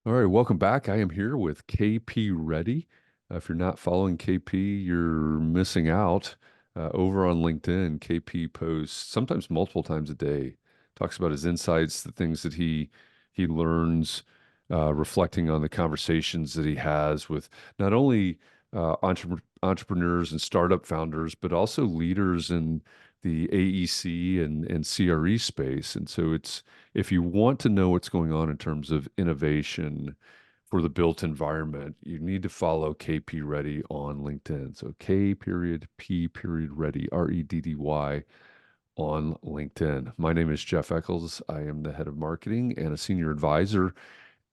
All right, welcome back. I am here with KP Reddy. If you're not following KP, you're missing out. Over on LinkedIn, KP posts sometimes multiple times a day, talks about his insights, the things that he learns, reflecting on the conversations that he has with not only entrepreneurs and startup founders, but also leaders in the AEC and CRE space. And so it's if you want to know what's going on in terms of innovation for the built environment, you need to follow KP Reddy on LinkedIn. So K period P period Reddy, Reddy on LinkedIn. My name is Jeff Eccles. I am the head of marketing and a senior advisor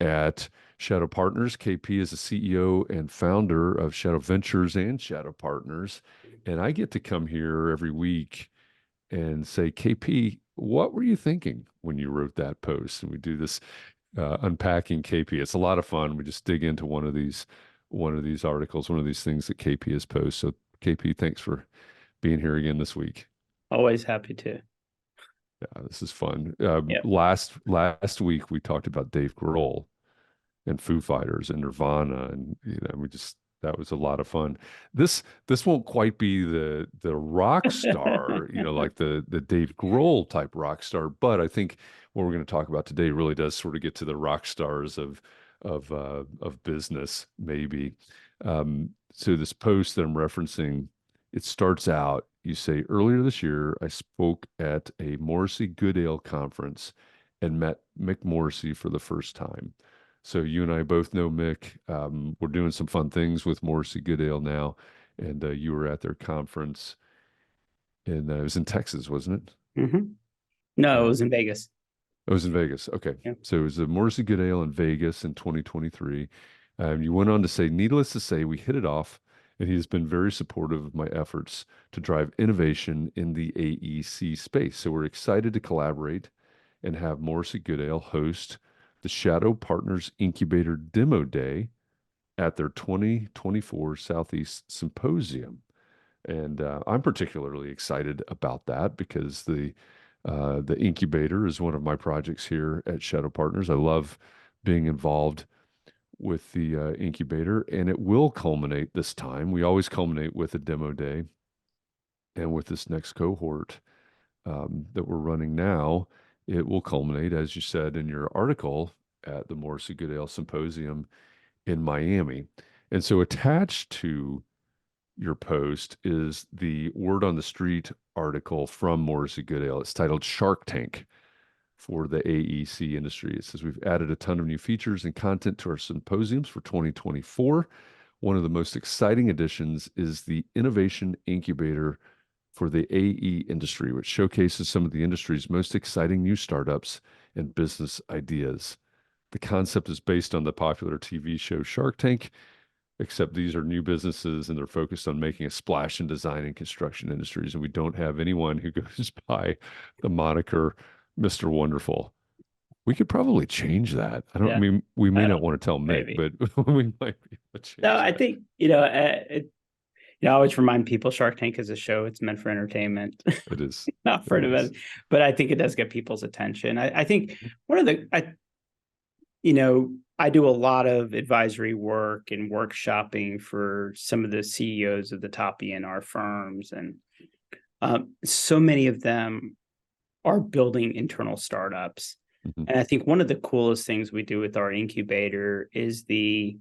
at Shadow Partners. KP is the CEO and founder of Shadow Ventures and Shadow Partners. And I get to come here every week and say, KP, what were you thinking when you wrote that post? And we do this unpacking KP. It's a lot of fun. We just dig into one of these articles, one of these things that KP has posted. So KP, thanks for being here again this week. Always happy to. Yeah, this is fun. Yep. Last week we talked about Dave Grohl and Foo Fighters and Nirvana, and we just that was a lot of fun. This won't quite be the rock star, like the Dave Grohl type rock star, but I think what we're going to talk about today really does sort of get to the rock stars of business, maybe. So this post that I'm referencing, it starts out. You say earlier this year, I spoke at a Morrissey Good Ale conference and met Mick Morrissey for the first time. So you and I both know Mick. We're doing some fun things with Morrissey Good Ale now, and you were at their conference, and it was in Texas, wasn't it? hmm No, it Yeah, was in Vegas. it was in Vegas. Okay, Yeah. so it was a Morrissey Good Ale in Vegas in 2023. You went on to say, needless to say, we hit it off, and he has been very supportive of my efforts to drive innovation in the AEC space. So we're excited to collaborate and have Morrissey Good Ale host the Shadow Partners Incubator Demo Day at their 2024 Southeast Symposium. And I'm particularly excited about that because the incubator is one of my projects here at Shadow Partners. I love being involved with the incubator, and it will culminate this time. We always culminate with a demo day, and with this next cohort that we're running now, it will culminate, as you said in your article, at the Morrissey Good Ale Symposium in Miami. And so attached to your post is the Word on the Street article from Morrissey Good Ale. It's titled Shark Tank for the AEC industry. It says we've added a ton of new features and content to our symposiums for 2024. One of the most exciting additions is the Innovation Incubator for the AE industry, which showcases some of the industry's most exciting new startups and business ideas. The concept is based on the popular TV show Shark Tank, except these are new businesses and they're focused on making a splash in design and construction industries. And we don't have anyone who goes by the moniker Mr. Wonderful. We could probably change that. I don't Yeah. mean we may I not don't, want to tell Mick, maybe. but we might be able to No, change I that. think, I always remind people Shark Tank is a show. It's meant for entertainment, It is. not for It an is. event. But I think it does get people's attention. I think one of the, I do a lot of advisory work and workshopping for some of the CEOs of the top E&R firms. And so many of them are building internal startups. Mhm. And I think one of the coolest things we do with our incubator is the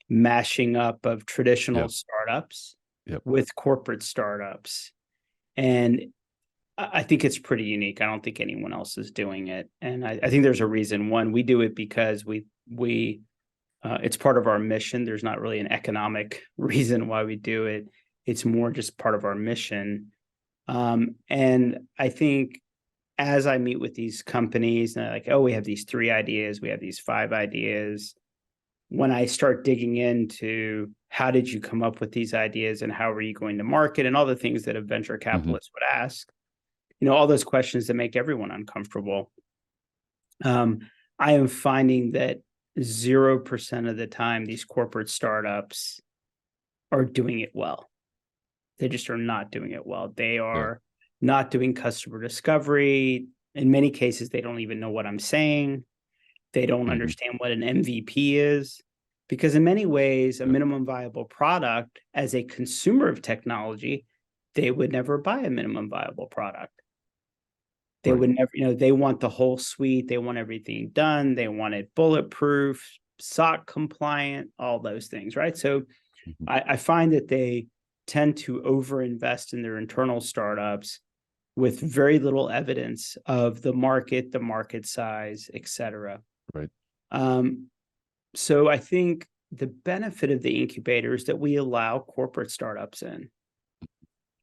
mashing up of traditional Yep. startups Yep. with corporate startups. And I think it's pretty unique. I don't think anyone else is doing it. And I think there's a reason. One, we do it because we it's part of our mission. There's not really an economic reason why we do it. It's more just part of our mission. And I think as I meet with these companies and they're like, oh, we have these 3 ideas, we have these 5 ideas. When I start digging into how did you come up with these ideas and how are you going to market and all the things that a venture Mhm. capitalist would ask, all those questions that make everyone uncomfortable. Um, I am finding that 0% of the time, these corporate startups are doing it well. They just are not doing it well. They Yeah. are not doing customer discovery. In many cases, they don't even know what I'm saying. They don't Hmm. understand what an MVP is. Because in many ways, a Yeah. minimum viable product, as a consumer of technology, they would never buy a minimum viable product. They Right. would never, they want the whole suite. They want everything done. They want it bulletproof, SOC compliant, all those things, right? So Hmm. I find that they tend to overinvest in their internal startups with very little evidence of the market size, et cetera. Right. Um, so I think the benefit of the incubator is that we allow corporate startups in.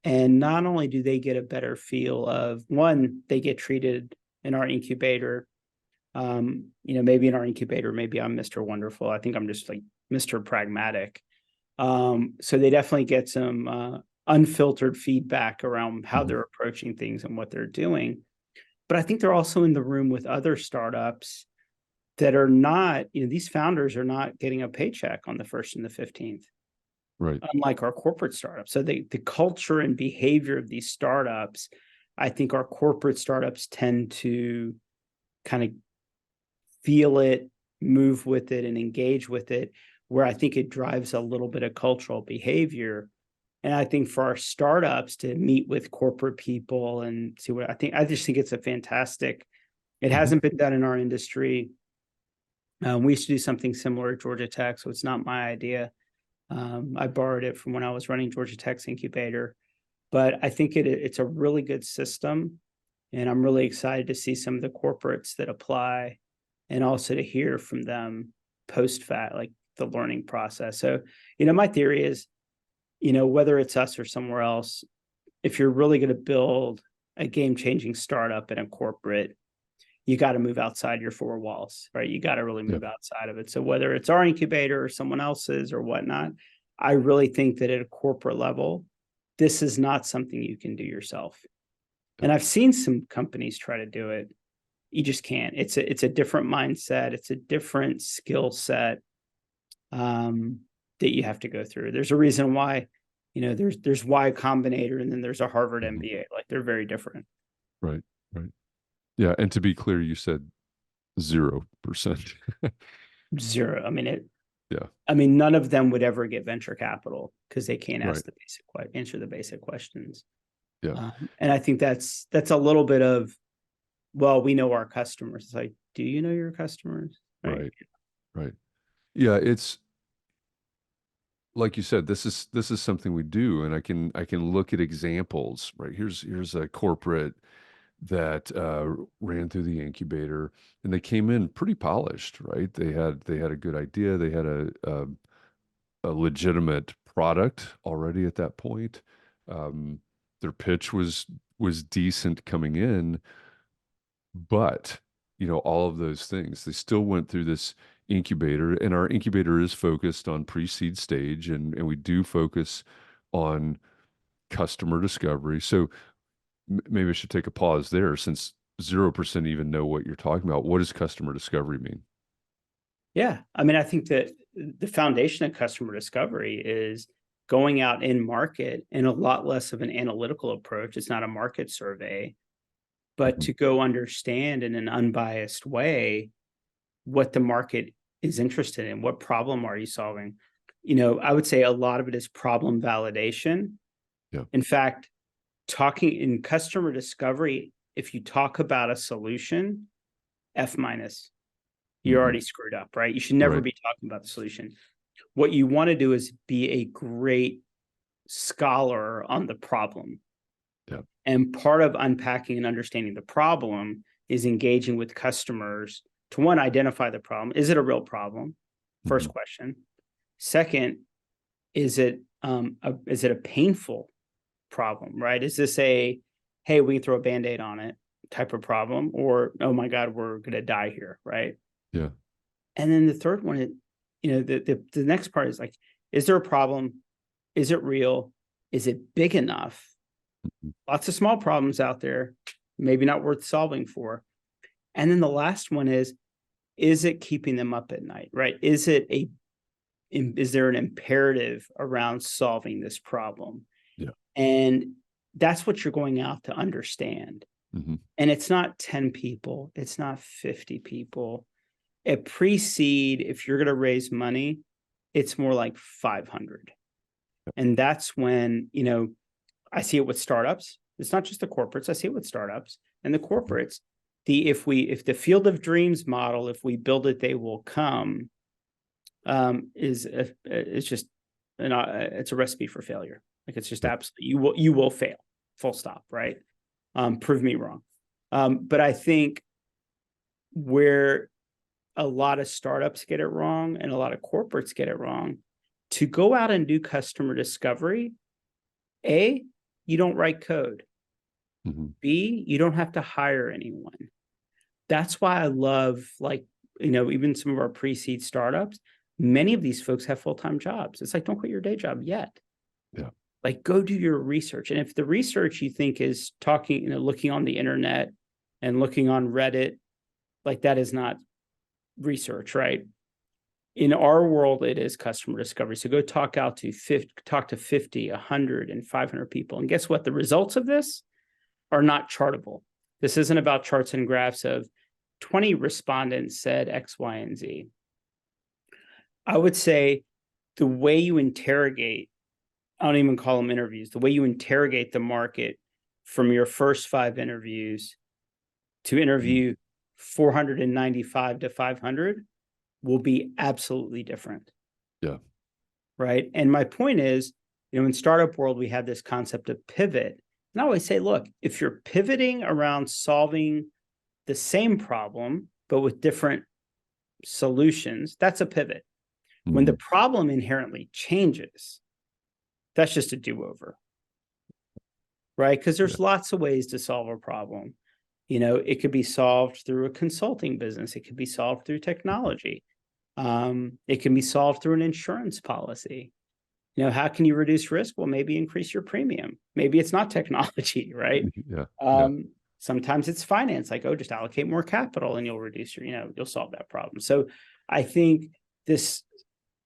And not only do they get a better feel of one, they get treated in our incubator. Maybe in our incubator, maybe I'm Mr. Wonderful. I think I'm just like Mr. Pragmatic. So they definitely get some unfiltered feedback around how Hmm. they're approaching things and what they're doing. But I think they're also in the room with other startups that are not, these founders are not getting a paycheck on the 1st and the 15th, Right. unlike our corporate startups. So the culture and behavior of these startups, I think our corporate startups tend to kind of feel it, move with it, and engage with it, where I think it drives a little bit of cultural behavior. And I think for our startups to meet with corporate people and see what I just think it's a fantastic, it Hmm. hasn't been done in our industry. We used to do something similar at Georgia Tech, so it's not my idea. I borrowed it from when I was running Georgia Tech's incubator, but I think it's a really good system, and I'm really excited to see some of the corporates that apply, and also to hear from them post fact, like the learning process. So, my theory is, whether it's us or somewhere else, if you're really going to build a game changing startup in a corporate, you got to move outside your four walls, right? You got to really Yeah. move outside of it. So whether it's our incubator or someone else's or whatnot, I really think that at a corporate level, this is not something you can do yourself. Yeah. And I've seen some companies try to do it. You just can't. It's a different mindset. It's a different skill set um, that you have to go through. There's a reason why, there's Y Combinator and then there's a Harvard Hmm. MBA. Like they're very different. Right. Right. Yeah. And to be clear, you said 0%. Zero. Yeah. None of them would ever get venture capital because they can't Right. answer the basic questions. Yeah. And I think that's a little bit of, well, we know our customers. It's like, do you know your customers? Right. Right. Right. Yeah. It's like you said, this is something we do, and I can look at examples, right? Here's a corporate that ran through the incubator, and they came in pretty polished, right? They had a good idea. They had a legitimate product already at that point. Um, their pitch was decent coming in, but all of those things, they still went through this incubator, and our incubator is focused on pre-seed stage, and we do focus on customer discovery. So maybe I should take a pause there since 0% even know what you're talking about. What does customer discovery mean? Yeah. I think that the foundation of customer discovery is going out in market in a lot less of an analytical approach. It's not a market survey, but Mhm. to go understand in an unbiased way what the market is interested in. What problem are you solving? I would say a lot of it is problem validation. Yeah. In fact, talking in customer discovery, if you talk about a solution, F minus, you're Hmm. already screwed up, right? You should never Right. be talking about the solution. What you want to do is be a great scholar on the problem. Yeah. And part of unpacking and understanding the problem is engaging with customers to one, identify the problem. Is it a real problem? First Hmm. question. Second, is it a painful problem, right? Is this a, hey, we can throw a band-aid on it type of problem, or oh my God, we're gonna die here, right? Yeah. And then the third one, the next part is like, is there a problem? Is it real? Is it big enough? Mhm. Lots of small problems out there, maybe not worth solving for. And then the last one is it keeping them up at night, right? Is there an imperative around solving this problem? Yeah. And that's what you're going out to understand. Hmm. And it's not 10 people, it's not 50 people. at pre-seed, if you're going to raise money, it's more like 500. And that's when, I see it with startups. It's not just the corporates. I see it with startups and the corporates. If the field of dreams model, if we build it, they will come, it's just it's a recipe for failure. Like it's just Yeah. absolutely you will fail, full stop, right? Prove me wrong. But I think where a lot of startups get it wrong and a lot of corporates get it wrong, to go out and do customer discovery, A, you don't write code. Mm-hmm. B, you don't have to hire anyone. That's why I love, like, even some of our pre-seed startups, many of these folks have full-time jobs. It's like, don't quit your day job yet. Yeah. Like, go do your research. And if the research you think is talking, looking on the internet and looking on Reddit, like that is not research, right? In our world, it is customer discovery. So go talk to 50, 100, and 500 people. And guess what? The results of this are not chartable. This isn't about charts and graphs of 20 respondents said X, Y, and Z. I would say the way you interrogate, I don't even call them interviews, the way you interrogate the market from your first 5 interviews to interview 495 to 500 will be absolutely different. Yeah. Right. And my point is, in startup world, we have this concept of pivot. And I always say, look, if you're pivoting around solving the same problem, but with different solutions, that's a pivot. Mm-hmm. When the problem inherently changes, that's just a do-over. Right. Because there's lots of ways to solve a problem. It could be solved through a consulting business. It could be solved through technology. It can be solved through an insurance policy. How can you reduce risk? Well, maybe increase your premium. Maybe it's not technology, right? Yeah. Sometimes it's finance, like, just allocate more capital and you'll reduce you'll solve that problem. So I think this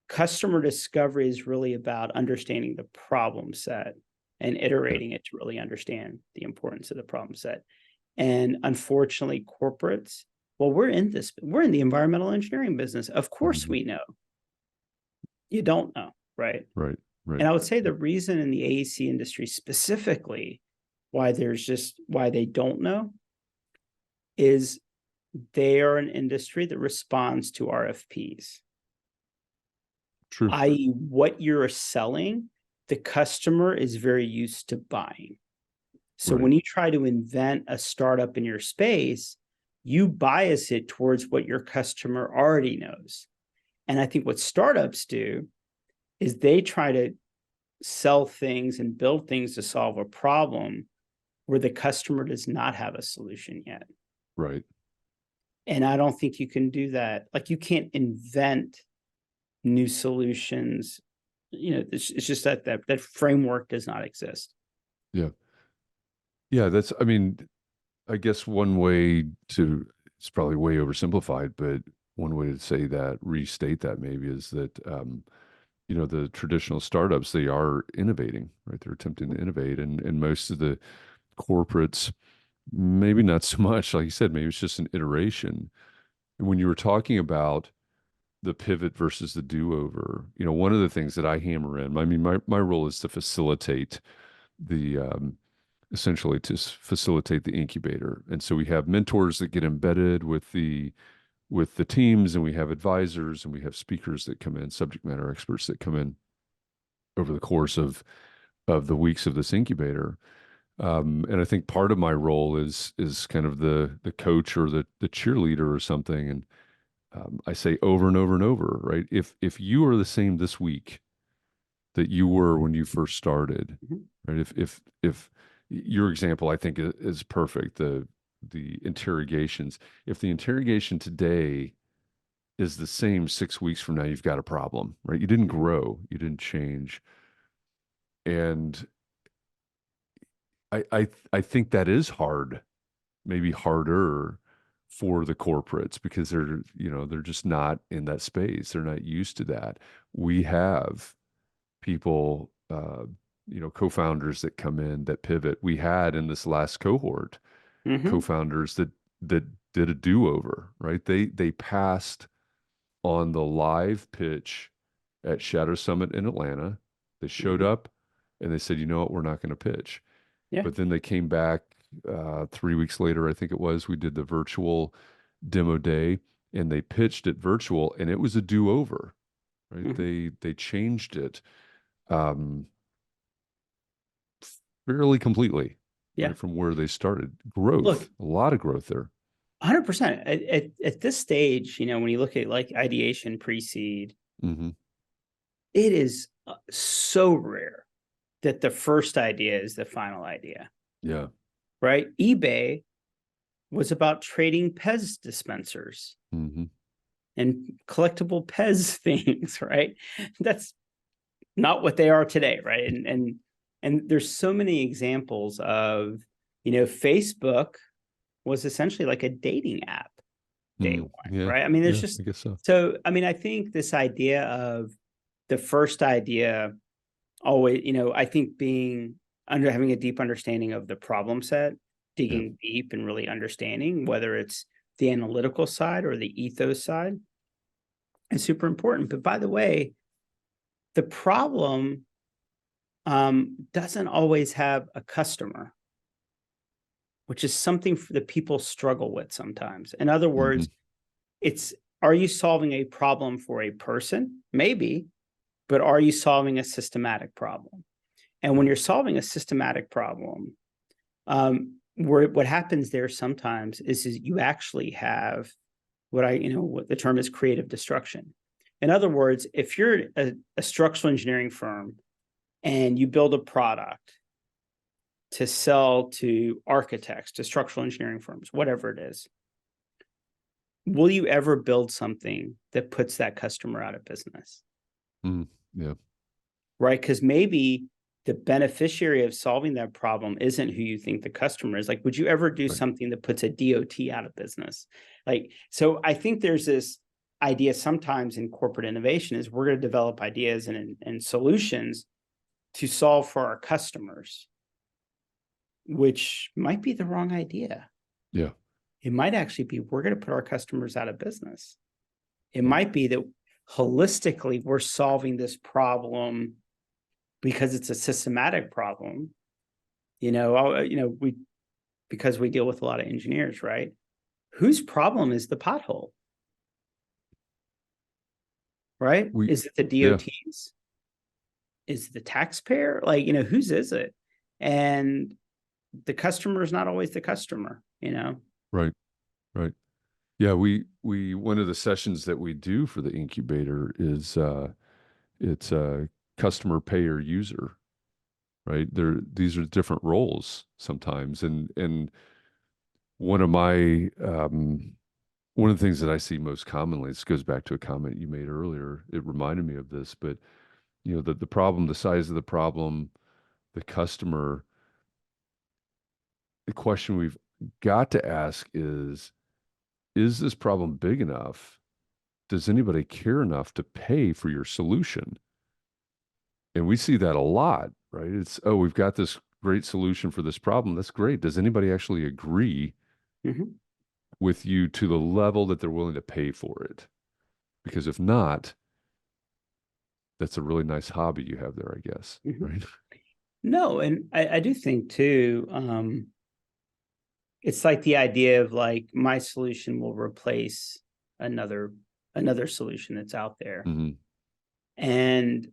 customer discovery is really about understanding the problem set and iterating it to really understand the importance of the problem set. And unfortunately, corporates, well, we're in the environmental engineering business. Of course, we know. You don't know, right? Right. And I would say the reason in the AEC industry specifically why they don't know is they are an industry that responds to RFPs. True. I.e., what you're selling, the customer is very used to buying. So when you try to invent a startup in your space, you bias it towards what your customer already knows. And I think what startups do is they try to sell things and build things to solve a problem where the customer does not have a solution yet. Right. And I don't think you can do that. Like, you can't invent new solutions. It's just that framework does not exist. Yeah. Yeah. I guess one way it's probably way oversimplified, but one way to say that, restate that maybe, is that, the traditional startups, they are innovating, right? They're attempting to innovate. And most of the corporates, maybe not so much. Like you said, maybe it's just an iteration. And when you were talking about the pivot versus the do-over, one of the things that I hammer in, my role is to facilitate essentially to facilitate the incubator. And so we have mentors that get embedded with the teams, and we have advisors, and we have speakers that come in, subject matter experts that come in over the course of the weeks of this incubator. And I think part of my role is kind of the coach or the cheerleader or something. And I say over and over and over, right? If you are the same this week that you were when you first started, right? If your example, I think, is perfect. The interrogations. If the interrogation today is the same 6 weeks from now, you've got a problem, right? You didn't grow, you didn't change. And I think that is hard, maybe harder for the corporates, because they're just not in that space. They're not used to that. We have people, co-founders that come in that pivot. We had in this last cohort co-founders that did a do-over, right? They passed on the live pitch at Shadow Summit in Atlanta. They showed Mhm. up and they said, you know what, we're not going to pitch. Yeah. But then they came back 3 weeks later, I think it was. We did the virtual demo day and they pitched it virtual and it was a do-over, right? Mhm. They changed it um, fairly completely, Yeah. right, from where they started. Look, Growth, a lot of growth there. 100%. At this stage, when you look at like ideation pre-seed, Hmm. it is so rare that the first idea is the final idea, Yeah. right? eBay was about trading Pez dispensers Hmm. and collectible Pez things, right? That's not what they are today, right? And there's so many examples of, Facebook was essentially like a dating app day one, Yeah. right? I mean, there's Yeah. just I guess so. so I mean, I think this idea of the first idea always, I think being having a deep understanding of the problem set, Yeah. digging deep and really understanding whether it's the analytical side or the ethos side is super important. But by the way, the problem doesn't always have a customer, which is something that people struggle with sometimes. In other Hmm. words, it's are you solving a problem for a person? Maybe, but are you solving a systematic problem? And when Right. you're solving a systematic problem, where what happens there sometimes is you actually have what the term is creative destruction. In other words, if you're a structural engineering firm and you build a product to sell to architects, to structural engineering firms, whatever it is, will you ever build something that puts that customer out of business? Mm. Yeah. Right? Because maybe the beneficiary of solving that problem isn't who you think the customer is. Like, would you ever do Right. something that puts a DOT out of business? Like, so I think there's this idea sometimes in corporate innovation is we're going to develop ideas and solutions to solve for our customers, which might be the wrong idea. Yeah. It might actually be we're going to put our customers out of business. It Yeah. might be that holistically we're solving this problem because it's a systematic problem. We because we deal with a lot of engineers, right? Whose problem is the pothole, right? We, Is it the yeah. DOTs? Is it the taxpayer? Like, whose is it? And the customer is not always the customer. Right. Right. Yeah. One of the sessions that we do for the incubator is, it's a customer payer user, right? These are different roles sometimes. And one of my, one of the things that I see most commonly, this goes back to a comment you made earlier. It reminded me of this, but the problem, the size of the problem, the customer, the question we've got to ask is this problem big enough? Does anybody care enough to pay for your solution? And we see that a lot, right? It's, oh, we've got this great solution for this problem. That's great. Does anybody actually agree Mm-hmm. with you to the level that they're willing to pay for it? Because if not, that's a really nice hobby you have there, I guess, Mm-hmm. right? No, and I do think too, it's like the idea of like my solution will replace another another solution that's out there. Hmm. And,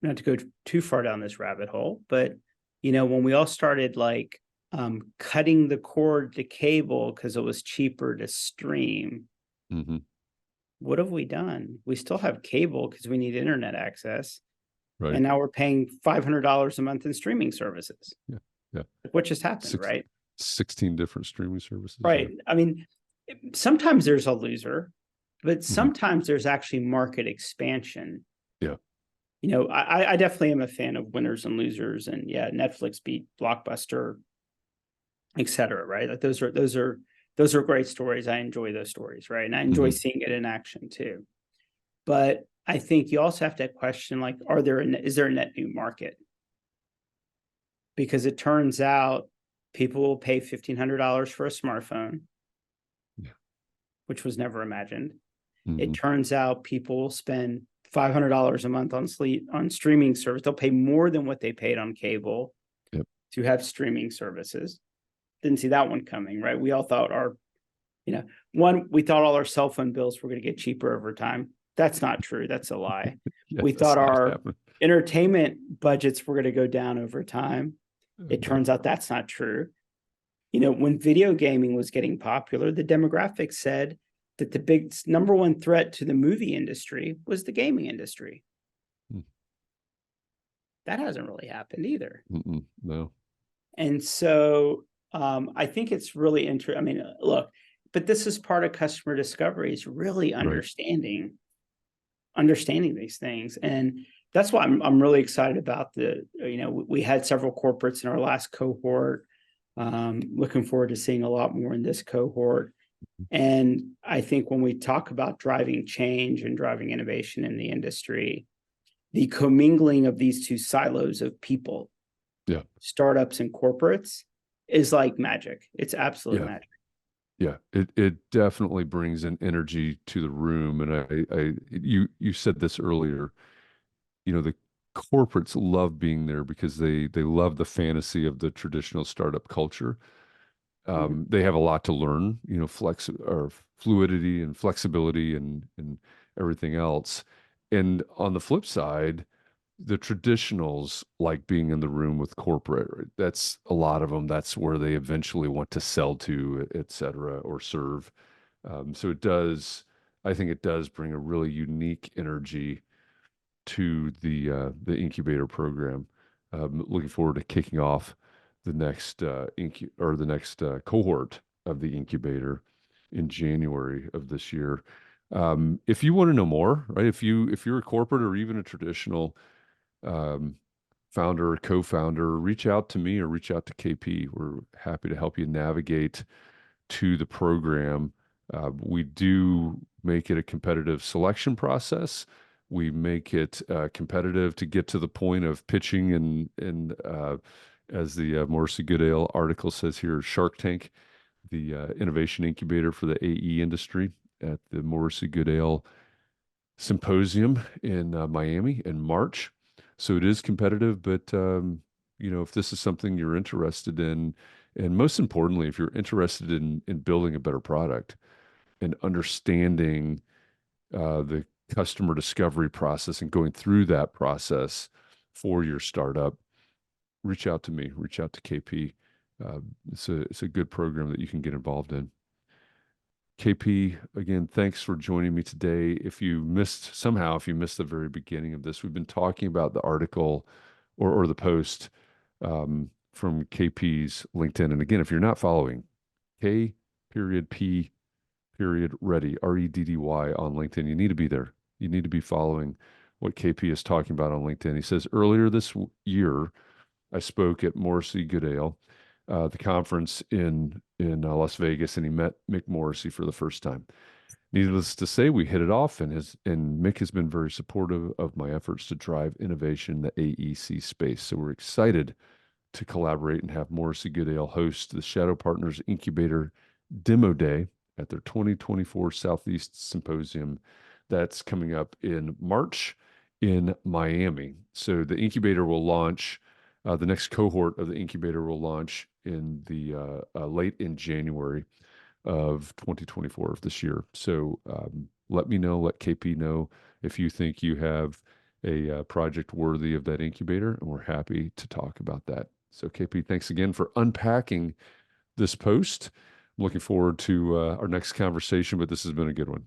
not to go too far down this rabbit hole, but when we all started like cutting the cord to cable because it was cheaper to stream, Hmm. what have we done? We still have cable because we need internet access. Right. And now we're paying $500 a month in streaming services. Yeah. Yeah. Like, what just happened, Six, right? 16 different streaming services. Yeah. Right. I mean, sometimes there's a loser, but Hmm. sometimes there's actually market expansion. Yeah. I definitely am a fan of winners and losers, and yeah, Netflix beat Blockbuster, et cetera, right? Like those are great stories. I enjoy those stories, right? And I enjoy Hmm. seeing it in action too. But I think you also have to question like, is there a net new market? Because it turns out people will pay $1,500 for a smartphone. which was never imagined. It Hmm. turns out people will spend $500 a month on streaming service. They'll pay more than what they paid on cable Yep. to have streaming services. Didn't see that one coming, right? We all thought we thought all our cell phone bills were going to get cheaper over time. That's not true. That's a lie. Yeah, We that's thought not our happening. entertainment budgets were going to go down over time. It No. turns out that's not true. When video gaming was getting popular, the demographics said that the big number one threat to the movie industry was the gaming industry. Mm. That hasn't really happened either. Mm-mm. No. And so I think it's really interesting. I mean, look, but this is part of customer discovery is really Right. understanding these things. And that's why I'm really excited about we had several corporates in our last cohort. Looking forward to seeing a lot more in this cohort. And I think when we talk about driving change and driving innovation in the industry, the commingling of these two silos of people, Yeah. startups and corporates, is like magic. It's absolute Yeah. magic. Yeah. It definitely brings an energy to the room. And you said this earlier, the corporates love being there because they love the fantasy of the traditional startup culture. Mhm. They have a lot to learn, flex or fluidity and flexibility and everything else. And on the flip side, the traditionals like being in the room with corporate. Right? That's a lot of them. That's where they eventually want to sell to, et cetera, or serve. So I think it does bring a really unique energy to the incubator program. Looking forward to kicking off the next cohort of the incubator in January of this year. If you want to know more, right? If you're a corporate or even a traditional um, founder or co-founder, reach out to me or reach out to KP. We're happy to help you navigate to the program. We do make it a competitive selection process. We make it competitive to get to the point of pitching and as the Morrissey Goodale article says here, Shark Tank, the innovation incubator for the AE industry at the Morrissey Goodale Symposium in Miami in March. So it is competitive, but if this is something you're interested in, and most importantly, if you're interested in building a better product and understanding the customer discovery process and going through that process for your startup, reach out to me, reach out to KP. Uh, it's a good program that you can get involved in. KP, again, thanks for joining me today. If you missed the very beginning of this, we've been talking about the article or the post from KP's LinkedIn. And again, if you're not following K period P period Reddy, Reddy on LinkedIn, you need to be there. You need to be following what KP is talking about on LinkedIn. He says, earlier this year, I spoke at Morrissey Goodale, the conference in Las Vegas, and he met Mick Morrissey for the first time. Needless to say, we hit it off, and Mick has been very supportive of my efforts to drive innovation in the AEC space. So we're excited to collaborate and have Morrissey Goodale host the Shadow Partners Incubator Demo Day at their 2024 Southeast Symposium. That's coming up in March in Miami. So the incubator will launch. The next cohort of the incubator will launch in the late in January of 2024 of this year. So let me know, let KP know if you think you have a project worthy of that incubator, and we're happy to talk about that. So KP, thanks again for unpacking this post. I'm looking forward to our next conversation, but this has been a good one.